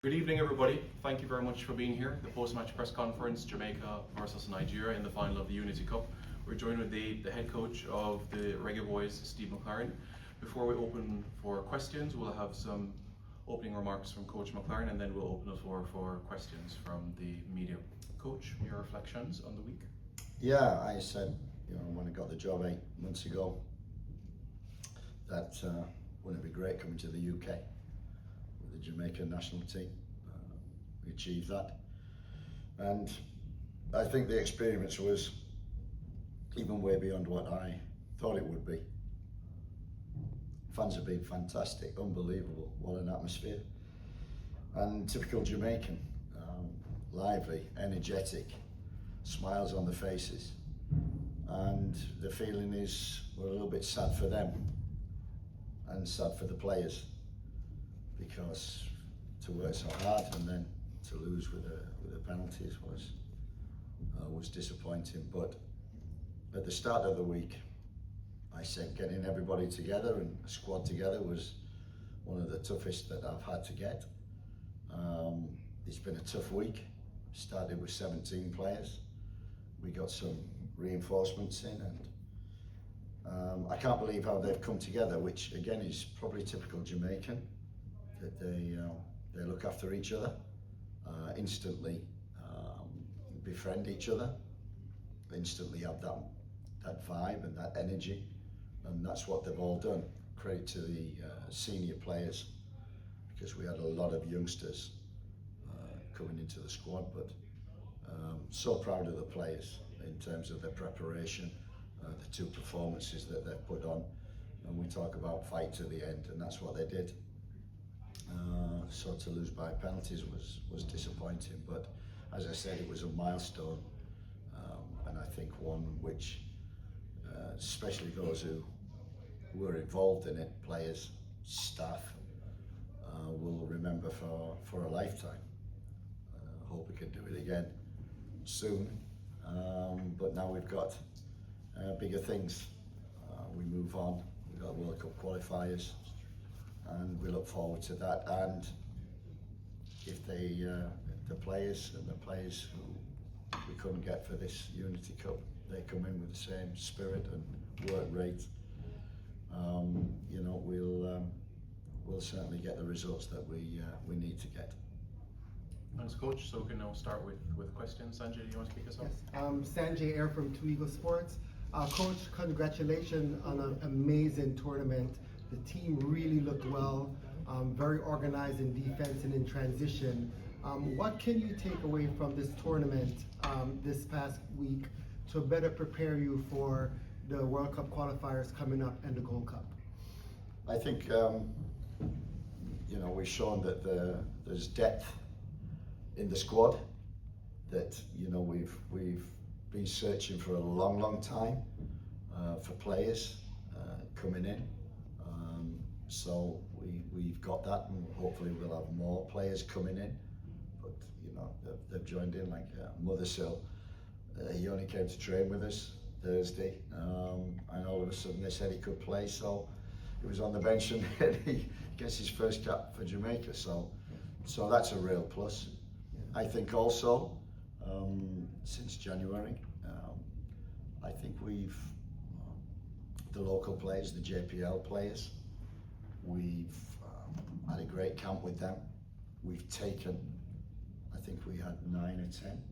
Good evening, everybody. Thank you very much for being here. The post-match press conference, Jamaica versus Nigeria in the final of the Unity Cup. We're joined with the head coach of the Reggae Boys, Steve McLaren. Before we open for questions, we'll have some opening remarks from Coach McLaren, and then we'll open the floor for questions from the media. Coach, your reflections on the week? Yeah, I said, when I got the job 8 months ago, that wouldn't it be great coming to the UK with the Jamaican national team. We achieved that, and I think the experience was even way beyond what I thought it would be. Fans have been fantastic, unbelievable, what an atmosphere, and typical Jamaican, lively, energetic, smiles on the faces, and the feeling is we're a little bit sad for them and sad for the players, because to work so hard and then to lose with the penalties was disappointing. But at the start of the week, I said getting everybody together and a squad together was one of the toughest that I've had to get. It's been a tough week. Started with 17 players. We got some reinforcements in, and I can't believe how they've come together, which again is probably typical Jamaican, that they look after each other, instantly befriend each other, instantly have that vibe and that energy, and that's what they've all done. Credit to the senior players, because we had a lot of youngsters coming into the squad, but so proud of the players in terms of their preparation, the 2 performances that they've put on, and we talk about fight to the end, and that's what they did. So to lose by penalties was disappointing, but as I said, it was a milestone, and I think one which, especially those who were involved in it, players, staff, will remember for a lifetime. Hope we can do it again soon, but now we've got bigger things. We move on. We've got World Cup qualifiers, and we look forward to that. And if the players who we couldn't get for this Unity Cup, they come in with the same spirit and work rate, we'll certainly get the results that we need to get. Thanks, Coach. So we can now start with questions. Sanjay, do you want to kick us off? Yes. Sanjay Air from Two Eagle Sports. Coach, congratulations on an amazing tournament. The team really looked well, very organized in defense and in transition. What can you take away from this tournament this past week to better prepare you for the World Cup qualifiers coming up and the Gold Cup? I think we've shown that there's depth in the squad, that we've been searching for a long time for players coming in. So we've got that, and hopefully we'll have more players coming in. But they've joined in, like Mothersill. He only came to train with us Thursday, and all of a sudden they said he could play, so he was on the bench and he gets his first cap for Jamaica. So that's a real plus. I think also since January, I think the local players, the JPL players, we've had a great camp with them. We've taken, I think we had 9 or 10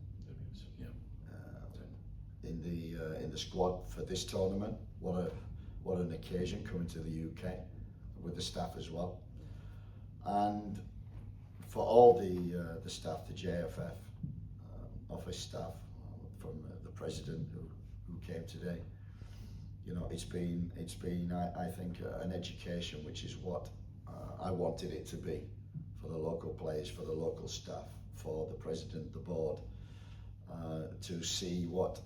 in the squad for this tournament. What an occasion, coming to the UK with the staff as well, and for all the staff, the JFF office staff, from the president who came today. It's been I think an education, which is what I wanted it to be, for the local players, for the local staff, for the president, the board, to see what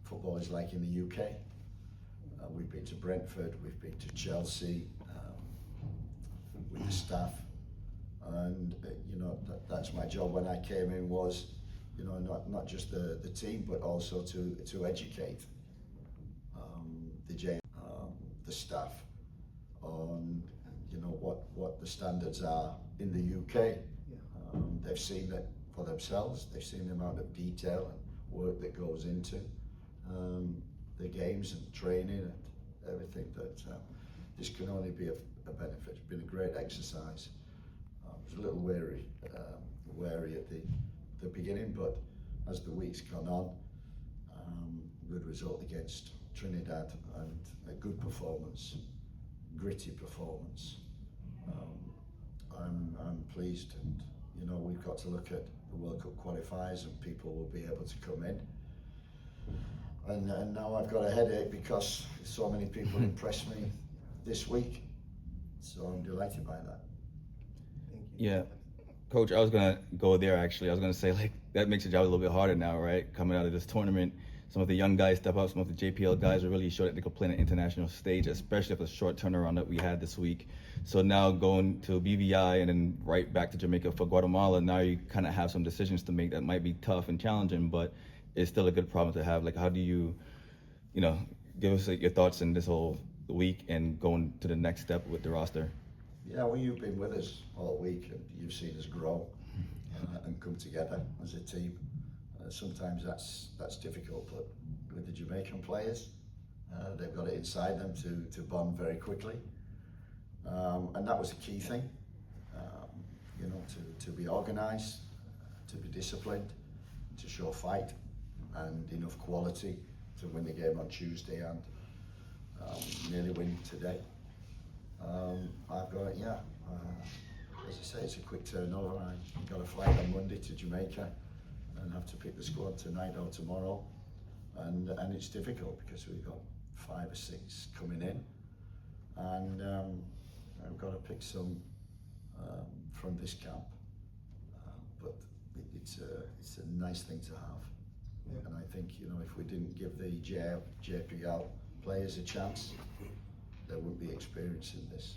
football is like in the UK. We've been to Brentford, we've been to Chelsea with the staff, and that's my job when I came in, was not just the team, but also to educate the staff on what the standards are in the UK. Yeah. They've seen it for themselves. They've seen the amount of detail and work that goes into the games and training and everything. That this can only be a benefit. It's been a great exercise. I was a little wary at the beginning, but as the week's gone on, good result against Trinidad and a good performance, gritty performance. I'm pleased, and you know, we've got to look at the World Cup qualifiers and people will be able to come in. And now I've got a headache because so many people impressed me this week, so I'm delighted by that. Thank you. Yeah, Coach, I was gonna go there actually. I was gonna say, like, that makes your job a little bit harder now, right? Coming out of this tournament, some of the young guys step up, some of the JPL guys are really showed that they could play on an international stage, especially after the short turnaround that we had this week. So now going to BVI and then right back to Jamaica for Guatemala, now you kind of have some decisions to make that might be tough and challenging, but it's still a good problem to have. Like, how do you know, give us your thoughts in this whole week and going to the next step with the roster? Yeah, well, you've been with us all week and you've seen us grow and come together as a team. Sometimes that's difficult, but with the Jamaican players, they've got it inside them to bond very quickly, and that was a key thing. You know, to be organised, to be disciplined, to show fight and enough quality to win the game on Tuesday and nearly win today. I've got it, yeah. As I say, it's a quick turnover. I've got a flight on Monday to Jamaica and have to pick the squad tonight or tomorrow, and it's difficult because we've got 5 or 6 coming in, and I've got to pick some from this camp. But it's a nice thing to have, yeah. And I think, you know, if we didn't give the JPL players a chance, they wouldn't be experiencing this.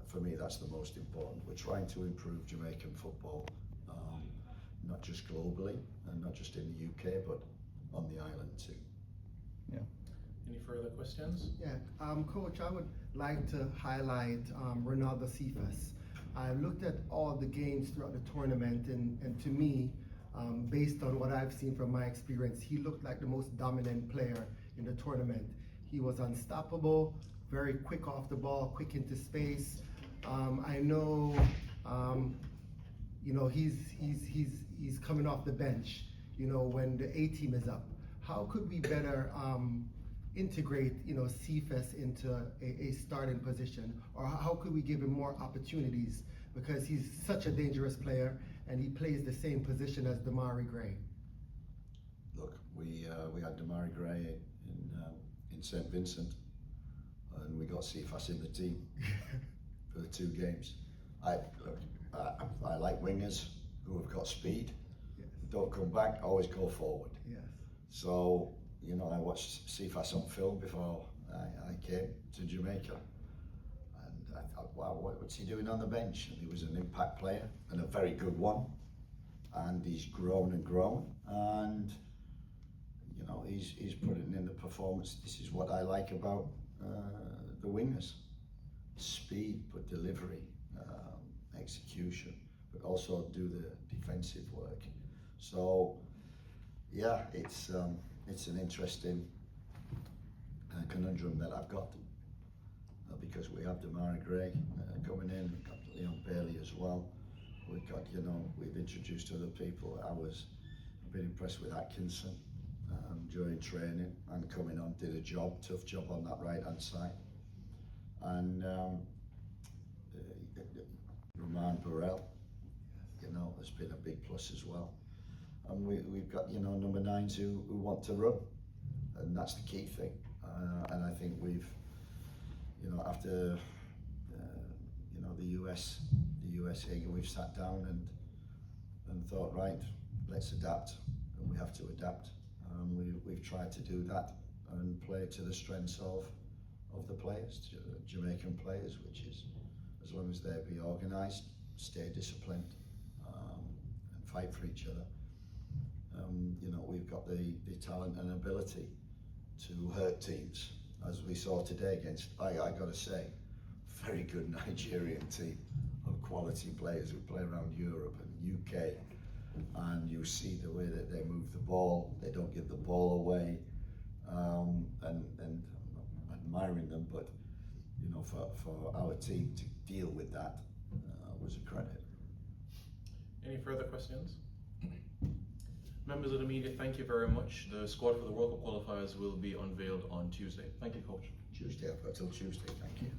For me, that's the most important. We're trying to improve Jamaican football, not just globally and not just in the UK, but on the island too. Yeah. Any further questions? Yeah, Coach, I would like to highlight Ronaldo Cephas. I looked at all the games throughout the tournament, and to me, based on what I've seen from my experience, he looked like the most dominant player in the tournament. He was unstoppable, very quick off the ball, quick into space. I know, you know, he's coming off the bench, you know, when the A team is up. How could we better integrate, you know, Cephas into a starting position, or how could we give him more opportunities, because he's such a dangerous player and he plays the same position as Damari Gray? Look, we had Damari Gray in St. Vincent, and we got Cephas in the team for the 2 games. I like wingers who have got speed. Yes. Don't come back, always go forward. Yes. So, you know, I watched Cephas on film before I came to Jamaica, and I thought, wow, what's he doing on the bench? And he was an impact player and a very good one, and he's grown and grown, and you know, he's putting in the performance. This is what I like about the wingers: speed, but delivery, execution, but also do the defensive work. So yeah, it's an interesting conundrum that I've got, because we have Damari Gray coming in, we've got Leon Bailey as well. We've got, you know, we've introduced other people. I've been impressed with Atkinson during training and coming on, did a tough job on that right hand side. And Roman Burrell, you know, has been a big plus as well. And we've got, you know, number 9s who want to run, and that's the key thing. And I think we've, you know, after you know, the US here, we've sat down and thought, right, let's adapt, and we have to adapt. We've tried to do that and play to the strengths of the players, Jamaican players, which is, as long as they be organised, stay disciplined, and fight for each other. You know, we've got the talent and ability to hurt teams, as we saw today against, I got to say, very good Nigerian team of quality. quality players who play around Europe and UK, and you see the way that they move the ball, they don't give the ball away, and I'm not admiring them, but you know, for our team to deal with that was a credit. Any further questions? Members of the media, thank you very much. The squad for the World Cup qualifiers will be unveiled on Tuesday. Thank you, Coach. Tuesday, I've got till Tuesday, thank you.